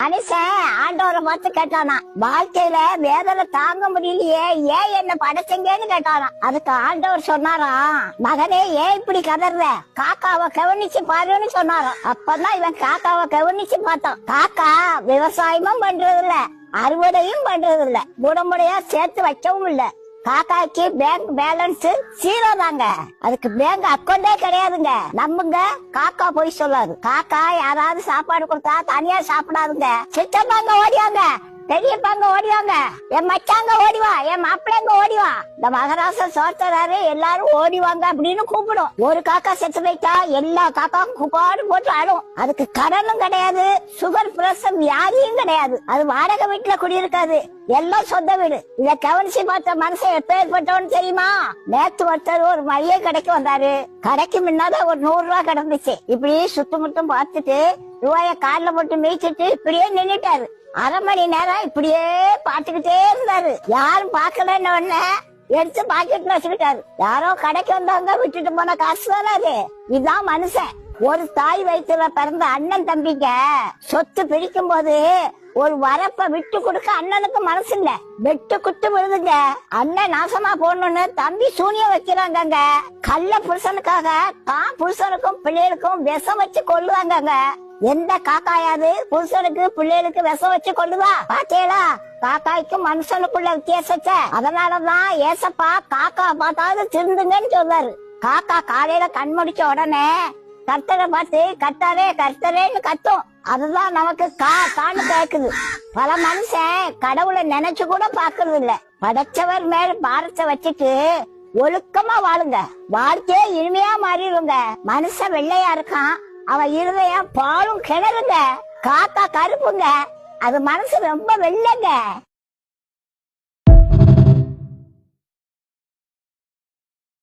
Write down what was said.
மனுஷன் ஆண்டவரை பார்த்து கேட்டானா, வாழ்க்கையில வேதனை தாங்க முடியலையே, ஏன் என்ன படைச்சீங்கன்னு கேட்டானா. அதுக்கு ஆண்டவர் சொன்னாராம், மகனே ஏன் இப்படி கதற, காக்காவை கவனிச்சு பாருன்னு சொன்னாராம். அப்பதான் இவன் காக்காவை கவனிச்சு பார்த்தான். காக்கா விவசாயமும் பண்றது இல்ல, அறுவடையும் பண்றது இல்ல, முடமுடையா சேர்த்து வைக்கவும் இல்ல. காக்காய்க்கு பேங்க் பேலன்ஸ் 0 தாங்க. அதுக்கு பேங்க் அக்கௌண்டே கிடையாதுங்க. நம்புங்க, காக்கா போய் சொல்லாது. காக்கா யாராவது சாப்பாடு கொடுத்தா தனியா சாப்பிடாதுங்க. சித்தப்பாங்க ஓடிவாங்க, பெரியப்பாங்க ஓடிவாங்க, என் மச்சாங்க ஓடிவா, என் மாப்பிள்ளைங்க ஓடிவா, இந்த மகராச சோர்த்தராரு எல்லாரும் ஓடிவாங்க அப்படின்னு கூப்பிடும். ஒரு காக்கா செத்து போயிட்டா எல்லா காக்காவும் கூப்பாடு போட்டு ஆடும். அதுக்கு கடனும் கிடையாது, சுகர் பிரஷர் வியாதியும் கிடையாது. அது வாடகை வீட்டுல குடியிருக்காது, எல்லாம் சொந்த வீடு. இத கவனிச்சு பார்த்த மனுஷன் எப்பேற்பட்டவன்னு தெரியுமா? நேத்து ஒருத்தர் ஒரு மளிகை கடைக்கு வந்தாரு. கடைக்கு முன்னாதான் ஒரு 100 ரூபாய் கிடந்துச்சு. இப்படி சுத்தமுட்டும் பார்த்துட்டு ரூபாய கால்ல போட்டு மேய்ச்சிட்டு இப்படியே நின்னுட்டாரு. அரை மணி நேரம் இப்படியே பாத்துக்கிட்டே இருந்தாரு. யாரும் பாக்கலன்னு உடனே எடுத்து பாக்கெட்ல வச்சுக்கிட்டாரு. யாரோ கடைக்கு வந்தவங்க விட்டுட்டு போன காசு வராது. இதுதான் மனுஷன். ஒரு தாய் வயிற்றுல பிறந்த அண்ணன் தம்பிங்க சொத்து பிரிக்கும் போது ஒரு வரப்ப விட்டு கொடுக்க அண்ணனுக்கு மனசு இல்ல, வெட்டு குத்து விழுதுங்க. அண்ணன் நாசமா போடணும்னு தம்பி சூனியம் வைக்கிறாங்க. கள்ள புருஷனுக்காக தான் புருஷனுக்கும் பிள்ளைகளுக்கும் விஷம் வச்சு கொள்ளுவாங்க. எந்த காக்காயாது புருஷனுக்கு பிள்ளைகளுக்கு விஷம் வச்சு கொள்ளுதா? பாத்தீங்களா காக்காய்க்கும் மனுஷனுக்குள்ள வித்தியாசத்தை? அதனாலதான் ஏசப்பா காக்கா பார்த்தாவது திருந்துங்கன்னு சொல்றாரு. காக்கா காலையில கண் முடிச்ச உடனே கர்த்தரை பார்த்து கர்த்தரே கர்த்தரேன்னு கத்தும். அதுதான் நமக்கு கான்னு கேக்குது. பல மனுஷன் கடவுளை நினைச்சு கூட பாக்குறது இல்ல. படைச்சவர் மேல பாரத்தை வச்சுட்டு ஒழுக்கமா வாழுங்க, வாழ்க்கையே இனிமையா மாறிடுங்க. மனுஷன் வெள்ளையா இருக்கான், அவன் இருதயம் பாலும் கிணறுங்க. காக்கா கருப்புங்க, அது மனசு ரொம்ப வெள்ளைங்க.